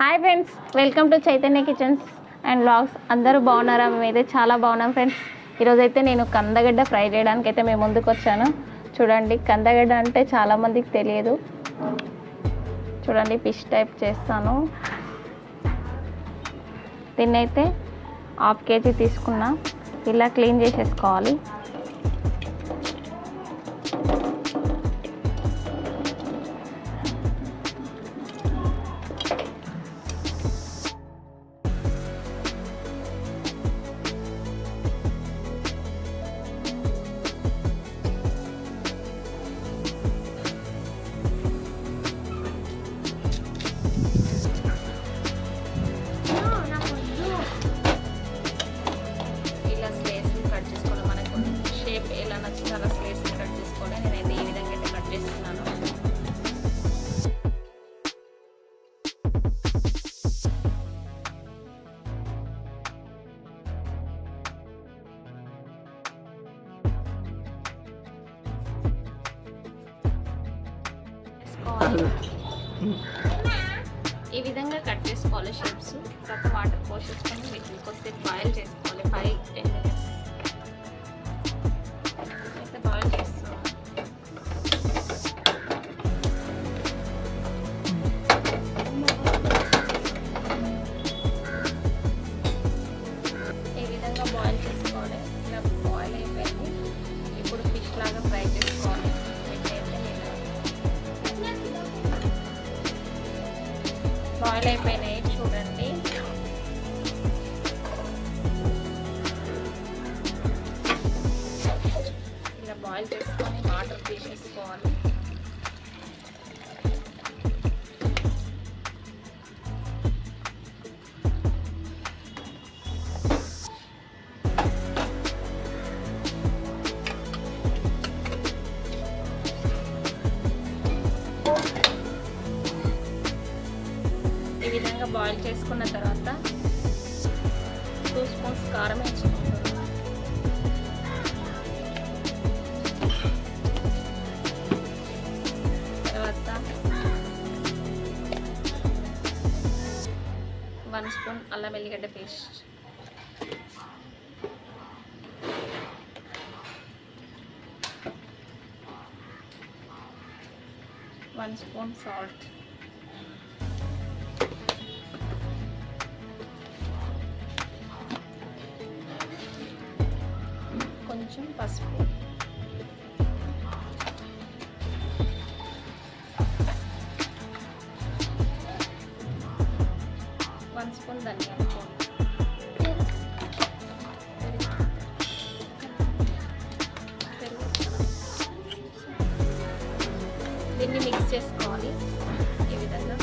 Hi friends, welcome to Chaitanya kitchens and vlogs. అందరూ బాగున్నారా? మేమైతే చాలా బాగున్నాం ఫ్రెండ్స్. ఈరోజైతే నేను కందగడ్డ ఫ్రై చేయడానికి అయితే మేము ముందుకు వచ్చాను. చూడండి, కందగడ్డ అంటే చాలామందికి తెలియదు. చూడండి, ఫిష్ టైప్ చేస్తాను. దీన్నైతే 1/2 kg తీసుకున్నా. ఇలా క్లీన్ చేసేసుకోవాలి. ఈ విధంగా కట్ చేసుకోవాలి షేప్స్. తర్వాత వాటర్ పోసేసుకొని వీటిని కొద్దిసేపు బాయిల్ చేసుకోవాలి. 5-10 minutes అయితే బాయిల్ చేస్తాం. ఈ విధంగా బాయిల్ చేసుకోవాలి. ఇలా బాయిల్ అయిపోయింది. ఇప్పుడు ఫిష్ లాగా ఫ్రై చేసుకోవాలి. బాయిల్ అయిపోయినాయి చూడండి. ఇలా బాయిల్ చేసుకొని వాటర్ తీసేసుకోవాలి. ఈ విధంగా బాయిల్ చేసుకున్న తర్వాత 2 స్పూన్స్ కారం వేసుకుంటాం. తర్వాత 1 స్పూన్ అల్లం వెల్లిగడ్డ పేస్ట్, 1 స్పూన్ సాల్ట్, కొంచెం పసుపు, వన్ స్పూన్ ధనియాల పొడి, దీన్ని మిక్స్ చేసుకోవాలి. ఈ విధంగా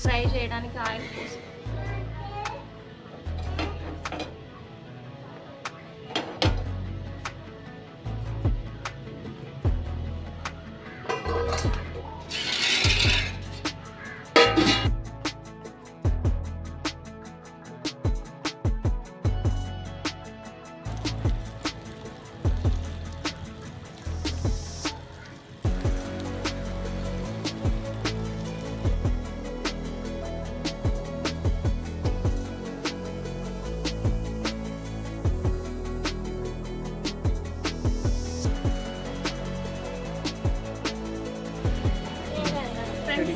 ఫ్రై చేయడానికి ఆయిల్ పోసి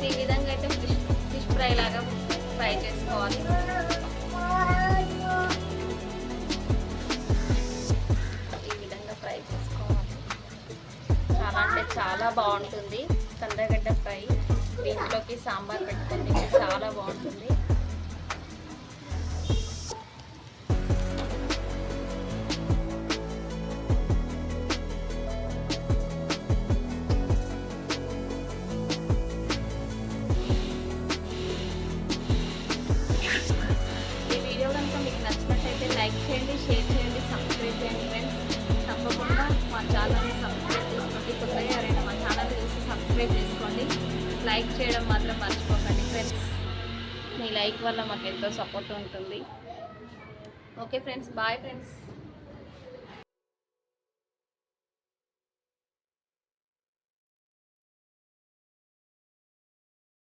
ఈ విధంగా అయితే ఫిష్ ఫ్రై లాగా ఫ్రై చేసుకోవాలి. ఈ విధంగా ఫ్రై చేసుకోవాలి. చాలా అంటే చాలా బాగుంటుంది కందగడ్డ ఫ్రై. దీంట్లోకి సాంబార్ పెట్టుకుంటే చాలా బాగుంటుంది. లైక్ చేయండి, షేర్ చేయండి, సబ్స్క్రైబ్ చేయండి ఫ్రెండ్స్. మా ఛానల్ని సబ్స్క్రైబ్ చేసుకోండి. కొత్తగా ఎవరైనా మా ఛానల్ని చూసి సబ్స్క్రైబ్ చేసుకోండి. లైక్ చేయడం మాత్రం మర్చిపోకండి ఫ్రెండ్స్. మీ లైక్ వల్ల మాకు ఎంతో సపోర్ట్ ఉంటుంది. Okay friends, bye friends.